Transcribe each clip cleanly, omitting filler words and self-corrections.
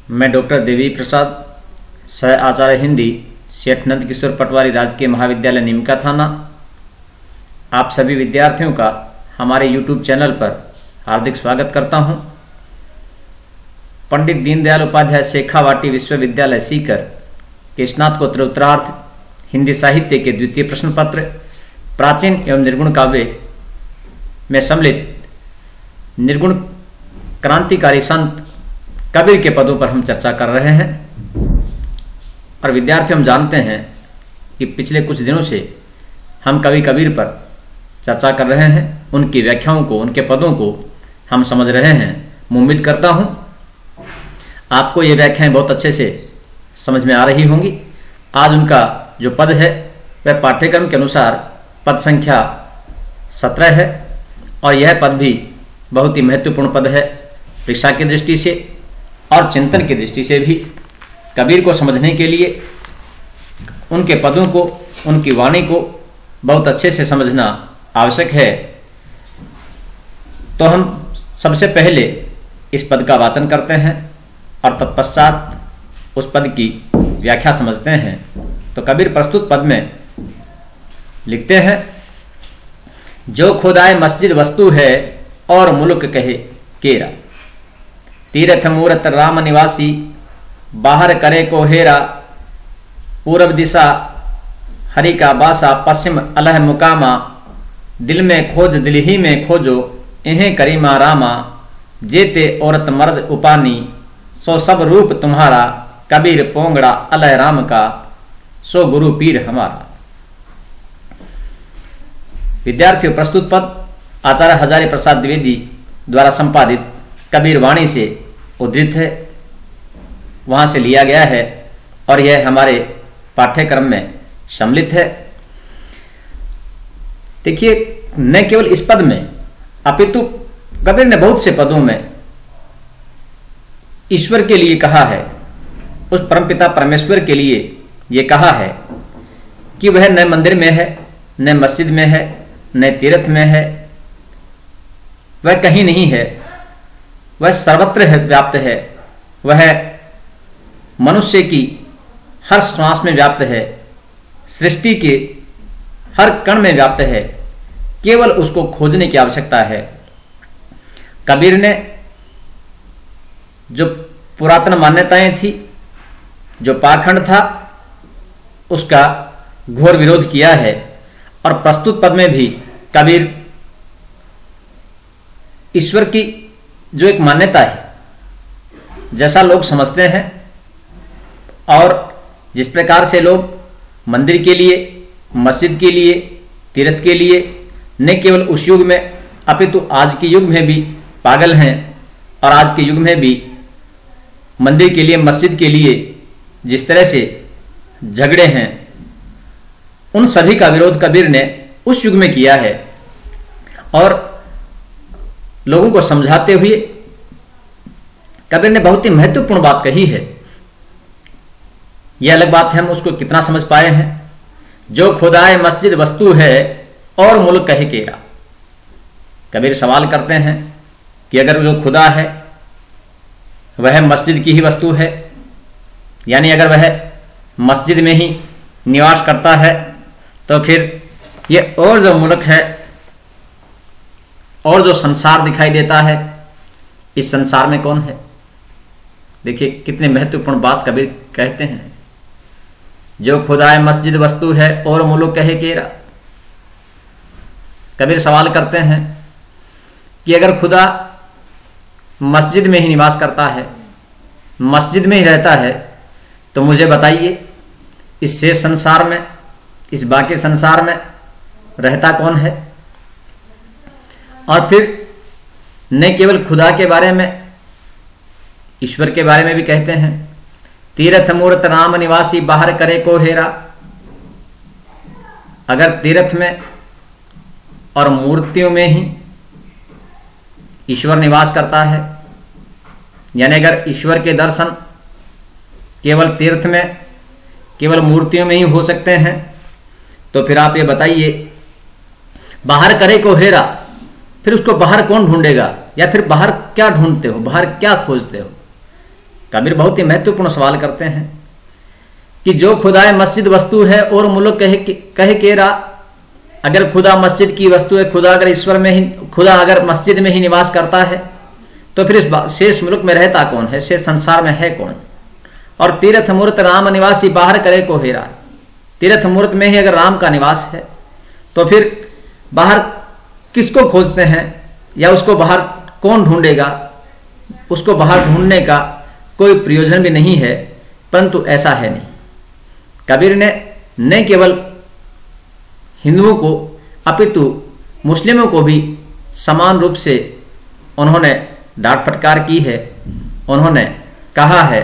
मैं डॉक्टर देवी प्रसाद, सह आचार्य हिंदी, सेठ नंद किशोर पटवारी राजकीय महाविद्यालय नीमका थाना, आप सभी विद्यार्थियों का हमारे YouTube चैनल पर हार्दिक स्वागत करता हूं। पंडित दीनदयाल उपाध्याय शेखावाटी विश्वविद्यालय सीकर के स्नातकोत्तर उत्तरार्ध हिंदी साहित्य के द्वितीय प्रश्न पत्र प्राचीन एवं निर्गुण काव्य में सम्मिलित निर्गुण क्रांतिकारी संत कबीर के पदों पर हम चर्चा कर रहे हैं। और विद्यार्थी, हम जानते हैं कि पिछले कुछ दिनों से हम कवि कबीर पर चर्चा कर रहे हैं, उनकी व्याख्याओं को, उनके पदों को हम समझ रहे हैं। मैं उम्मीद करता हूं आपको ये व्याख्याएं बहुत अच्छे से समझ में आ रही होंगी। आज उनका जो पद है वह पाठ्यक्रम के अनुसार पद संख्या 17 है और यह पद भी बहुत ही महत्वपूर्ण पद है परीक्षा की दृष्टि से और चिंतन की दृष्टि से भी। कबीर को समझने के लिए उनके पदों को, उनकी वाणी को बहुत अच्छे से समझना आवश्यक है। तो हम सबसे पहले इस पद का वाचन करते हैं और तत्पश्चात उस पद की व्याख्या समझते हैं। तो कबीर प्रस्तुत पद में लिखते हैं, जो खुदाए मस्जिद वस्तु है और मुल्क कहे केरा, तीर्थ मूरत राम निवासी, बाहर करे को हेरा, पूरब दिशा हरि का बासा, पश्चिम अलह मुकामा, दिल में खोज दिल ही में खोजो, इन्हें करीमा रामा, जेते औरत मर्द उपानी, सो सब रूप तुम्हारा, कबीर पोंगड़ा अलह राम का, सो गुरु पीर हमारा। विद्यार्थियों, प्रस्तुत पद आचार्य हजारी प्रसाद द्विवेदी द्वारा संपादित कबीर वाणी से उद्धृत है, वहां से लिया गया है और यह हमारे पाठ्यक्रम में सम्मिलित है। देखिए, न केवल इस पद में अपितु कबीर ने बहुत से पदों में ईश्वर के लिए कहा है, उस परमपिता परमेश्वर के लिए यह कहा है कि वह न मंदिर में है, न मस्जिद में है, न तीर्थ में है, वह कहीं नहीं है, वह सर्वत्र है, व्याप्त है, वह मनुष्य की हर श्वास में व्याप्त है, सृष्टि के हर कण में व्याप्त है, केवल उसको खोजने की आवश्यकता है। कबीर ने जो पुरातन मान्यताएं थी, जो पाखंड था, उसका घोर विरोध किया है और प्रस्तुत पद में भी कबीर ईश्वर की जो एक मान्यता है, जैसा लोग समझते हैं और जिस प्रकार से लोग मंदिर के लिए, मस्जिद के लिए, तीर्थ के लिए न केवल उस युग में अपितु आज के युग में भी पागल हैं और आज के युग में भी मंदिर के लिए, मस्जिद के लिए जिस तरह से झगड़े हैं, उन सभी का विरोध कबीर ने उस युग में किया है और लोगों को समझाते हुए कबीर ने बहुत ही महत्वपूर्ण बात कही है। यह अलग बात है हम उसको कितना समझ पाए हैं। जो खुदाए मस्जिद वस्तु है और मुल्क कहे केरा। कबीर सवाल करते हैं कि अगर जो खुदा है वह मस्जिद की ही वस्तु है, यानी अगर वह मस्जिद में ही निवास करता है, तो फिर ये और जो मुल्क है और जो संसार दिखाई देता है, इस संसार में कौन है। देखिए कितने महत्वपूर्ण बात कबीर कहते हैं, जो खुदाए मस्जिद वस्तु है और मुल्क कहे केरा। कबीर सवाल करते हैं कि अगर खुदा मस्जिद में ही निवास करता है, मस्जिद में ही रहता है, तो मुझे बताइए इस शेष संसार में, इस बाकी संसार में रहता कौन है। और फिर न केवल खुदा के बारे में, ईश्वर के बारे में भी कहते हैं, तीर्थ मूर्त राम निवासी, बाहर करे को हेरा। अगर तीर्थ में और मूर्तियों में ही ईश्वर निवास करता है, यानी अगर ईश्वर के दर्शन केवल तीर्थ में, केवल मूर्तियों में ही हो सकते हैं, तो फिर आप ये बताइए, बाहर करे को हेरा, फिर उसको बाहर कौन ढूंढेगा, या फिर बाहर क्या ढूंढते हो, बाहर क्या खोजते हो। कबीर बहुत ही महत्वपूर्ण सवाल करते हैं कि जो खुदाए मस्जिद वस्तु है और मुल्क कहे केरा, अगर खुदा मस्जिद की वस्तु है, खुदा अगर ईश्वर में ही, खुदा अगर मस्जिद में ही निवास करता है, तो फिर इस शेष मुल्क में रहता कौन है, शेष संसार में है कौन। और तीर्थ मूर्त राम निवासी बाहर करे को हेरा, तीर्थ मूर्त में ही अगर राम का निवास है तो फिर बाहर किसको खोजते हैं, या उसको बाहर कौन ढूंढेगा। उसको बाहर ढूंढने का कोई प्रयोजन भी नहीं है। परंतु ऐसा है नहीं। कबीर ने न केवल हिंदुओं को अपितु मुस्लिमों को भी समान रूप से उन्होंने डांट फटकार की है। उन्होंने कहा है,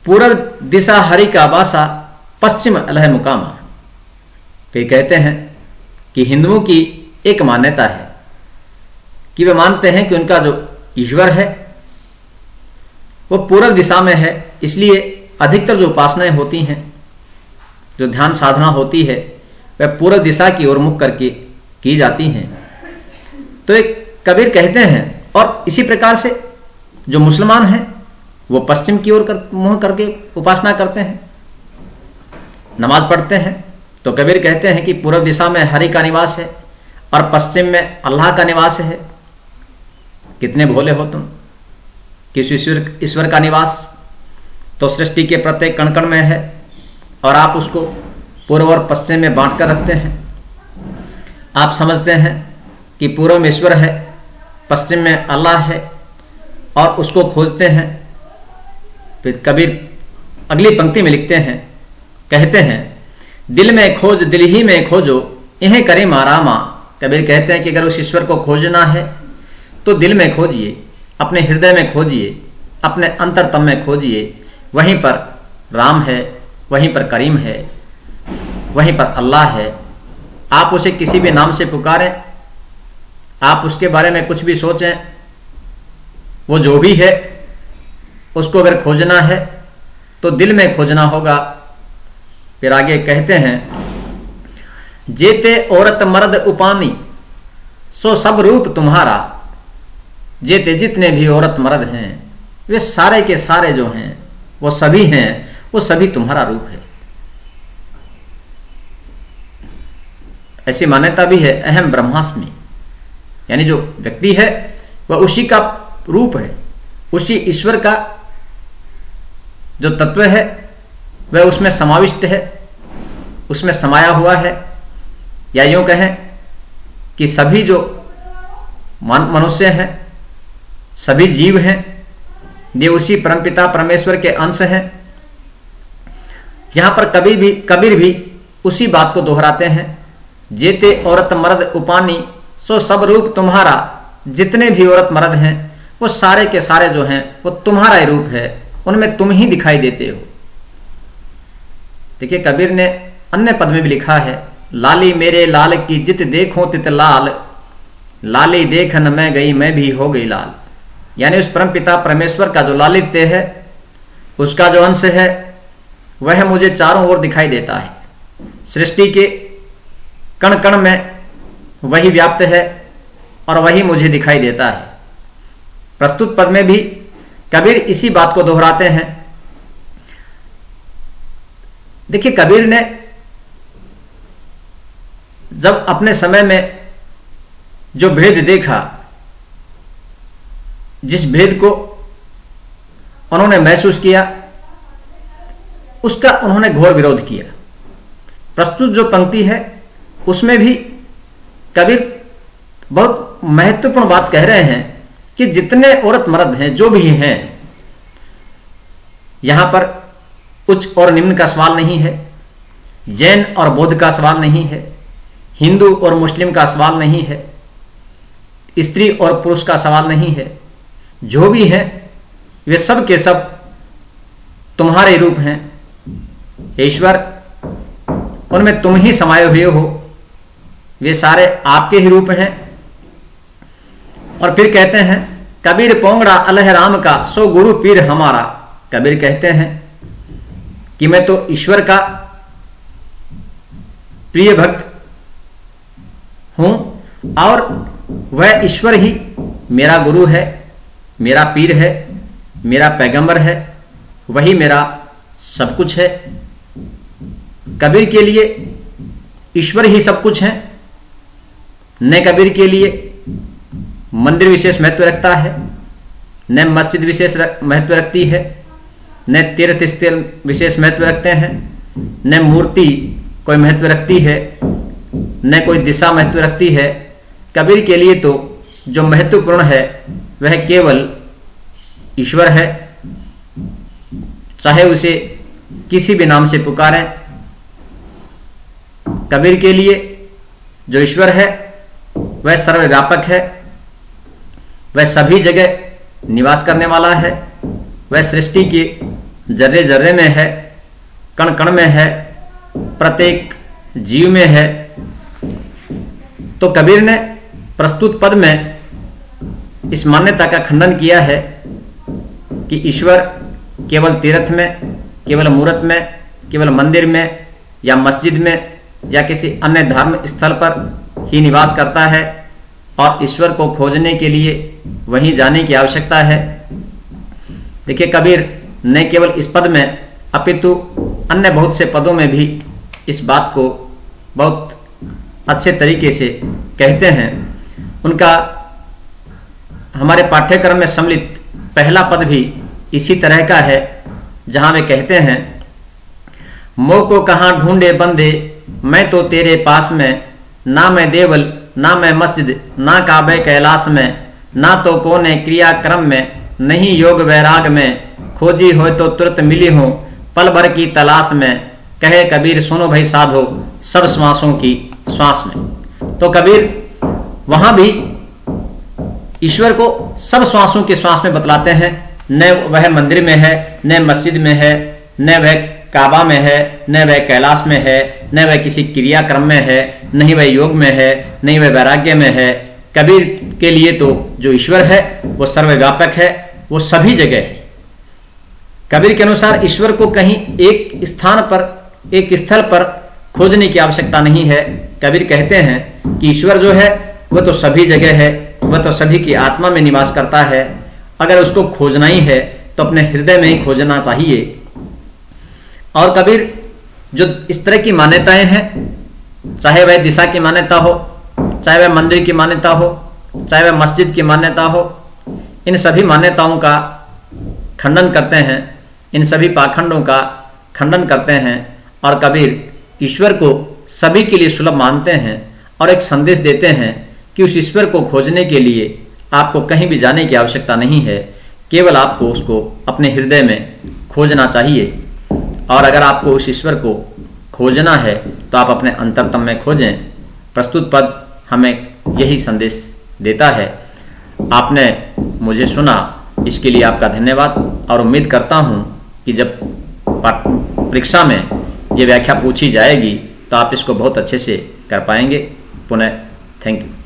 पूर्व दिशा हरि का बासा, पश्चिम अलह मुकामा। फिर कहते हैं कि हिंदुओं की एक मान्यता है कि वे मानते हैं कि उनका जो ईश्वर है वो पूर्व दिशा में है, इसलिए अधिकतर जो उपासनाएं होती हैं, जो ध्यान साधना होती है, वह पूर्व दिशा की ओर मुख करके की जाती हैं। तो एक कबीर कहते हैं, और इसी प्रकार से जो मुसलमान हैं वो पश्चिम की ओर मुंह करके उपासना करते हैं, नमाज पढ़ते हैं। तो कबीर कहते हैं कि पूर्व दिशा में हरि का निवास है और पश्चिम में अल्लाह का निवास है। कितने भोले हो तुम, किस ईश्वर का निवास तो सृष्टि के प्रत्येक कण कण में है, और आप उसको पूर्व और पश्चिम में बांट कर रखते हैं। आप समझते हैं कि पूर्व में ईश्वर है, पश्चिम में अल्लाह है, और उसको खोजते हैं। फिर कबीर अगली पंक्ति में लिखते हैं, कहते हैं, दिल में खोज दिल ही में खोजो, यह करे मारामा। कबीर कहते हैं कि अगर उस ईश्वर को खोजना है तो दिल में खोजिए, अपने हृदय में खोजिए, अपने अंतरतम में खोजिए। वहीं पर राम है, वहीं पर करीम है, वहीं पर अल्लाह है। आप उसे किसी भी नाम से पुकारें, आप उसके बारे में कुछ भी सोचें, वो जो भी है उसको अगर खोजना है तो दिल में खोजना होगा। फिर आगे कहते हैं, जेते औरत मर्द उपानी, सो सब रूप तुम्हारा। जेते जितने भी औरत मर्द हैं, वे सारे के सारे जो हैं वो सभी हैं, वो सभी तुम्हारा रूप है। ऐसी मान्यता भी है, अहम ब्रह्मास्मि, यानी जो व्यक्ति है वह उसी का रूप है, उसी ईश्वर का जो तत्व है वह उसमें समाविष्ट है, उसमें समाया हुआ है। या यूं कहें कि सभी जो मनुष्य हैं, सभी जीव हैं, ये उसी परमपिता परमेश्वर के अंश हैं। यहां पर कबीर भी उसी बात को दोहराते हैं, जेते औरत मर्द उपानी, सो सब रूप तुम्हारा। जितने भी औरत मर्द हैं वो सारे के सारे जो हैं वो तुम्हारा ही रूप है, उनमें तुम ही दिखाई देते हो। देखिए, कबीर ने अन्य पद में भी लिखा है, लाली मेरे लाल की जित देखो तित लाल, लाली देखन मैं गई मैं भी हो गई लाल। यानी उस परमपिता परमेश्वर का जो लालित्य है, उसका जो अंश है, वह मुझे चारों ओर दिखाई देता है। सृष्टि के कण कण में वही व्याप्त है और वही मुझे दिखाई देता है। प्रस्तुत पद में भी कबीर इसी बात को दोहराते हैं। देखिए, कबीर ने जब अपने समय में जो भेद देखा, जिस भेद को उन्होंने महसूस किया, उसका उन्होंने घोर विरोध किया। प्रस्तुत जो पंक्ति है उसमें भी कबीर बहुत महत्वपूर्ण बात कह रहे हैं कि जितने औरत मर्द हैं, जो भी हैं, यहां पर उच्च और निम्न का सवाल नहीं है, जैन और बौद्ध का सवाल नहीं है, हिंदू और मुस्लिम का सवाल नहीं है, स्त्री और पुरुष का सवाल नहीं है। जो भी हैं वे सब के सब तुम्हारे रूप हैं। ईश्वर, उनमें तुम ही समाये हुए हो, वे सारे आपके ही रूप हैं। और फिर कहते हैं, कबीर पोंगड़ा अलह राम का, सो गुरु पीर हमारा। कबीर कहते हैं कि मैं तो ईश्वर का प्रिय भक्त हूं और वह ईश्वर ही मेरा गुरु है। मेरा पीर है, मेरा पैगंबर है, वही मेरा सब कुछ है। कबीर के लिए ईश्वर ही सब कुछ है। न कबीर के लिए मंदिर विशेष महत्व रखता है, न मस्जिद विशेष महत्व रखती है, न तीर्थ स्थल विशेष महत्व रखते हैं, न मूर्ति कोई महत्व रखती है, न कोई दिशा महत्व रखती है। कबीर के लिए तो जो महत्वपूर्ण है वह केवल ईश्वर है। चाहे उसे किसी भी नाम से पुकारें, कबीर के लिए जो ईश्वर है वह सर्वव्यापक है, वह सभी जगह निवास करने वाला है, वह सृष्टि के जर्रे जर्रे में है, कण कण में है, प्रत्येक जीव में है। तो कबीर ने प्रस्तुत पद में इस मान्यता का खंडन किया है कि ईश्वर केवल तीर्थ में, केवल मूर्त में, केवल मंदिर में या मस्जिद में या किसी अन्य धार्मिक स्थल पर ही निवास करता है और ईश्वर को खोजने के लिए वहीं जाने की आवश्यकता है। देखिए, कबीर न केवल इस पद में अपितु अन्य बहुत से पदों में भी इस बात को बहुत अच्छे तरीके से कहते हैं। उनका हमारे पाठ्यक्रम में सम्मिलित पहला पद भी इसी तरह का है, जहां वे कहते हैं, मोह को कहाँ ढूंढे बंदे, मैं तो तेरे पास में, ना मैं देवल ना मैं मस्जिद, ना काबे कैलाश में, ना तो कोने क्रियाक्रम में, नहीं योग वैराग में, खोजी हो तो तुरंत मिली हो पल भर की तलाश में, कहे कबीर सुनो भाई साधो सब श्वासों की श्वास में। तो कबीर वहां भी ईश्वर को सब श्वासों के श्वास में बतलाते हैं। न वह मंदिर में है, न मस्जिद में है, न वह काबा में है, न वह कैलाश में है, न वह किसी क्रियाक्रम में है, नहीं वह योग में है, नहीं वह वैराग्य में है। कबीर के लिए तो जो ईश्वर है वो सर्वव्यापक है, वो सभी जगह है। कबीर के अनुसार ईश्वर को कहीं एक स्थान पर, एक स्थल पर खोजने की आवश्यकता नहीं है। कबीर कहते हैं कि ईश्वर जो है वह तो सभी जगह है, वह तो सभी की आत्मा में निवास करता है। अगर उसको खोजना ही है तो अपने हृदय में ही खोजना चाहिए। और कबीर जो इस तरह की मान्यताएं हैं, चाहे वह दिशा की मान्यता हो, चाहे वह मंदिर की मान्यता हो, चाहे वह मस्जिद की मान्यता हो, इन सभी मान्यताओं का खंडन करते हैं, इन सभी पाखंडों का खंडन करते हैं। और कबीर ईश्वर को सभी के लिए सुलभ मानते हैं और एक संदेश देते हैं कि उस ईश्वर को खोजने के लिए आपको कहीं भी जाने की आवश्यकता नहीं है, केवल आपको उसको अपने हृदय में खोजना चाहिए। और अगर आपको उस ईश्वर को खोजना है तो आप अपने अंतरतम में खोजें। प्रस्तुत पद हमें यही संदेश देता है। आपने मुझे सुना, इसके लिए आपका धन्यवाद। और उम्मीद करता हूं कि जब परीक्षा में ये व्याख्या पूछी जाएगी तो आप इसको बहुत अच्छे से कर पाएंगे। पुनः थैंक यू।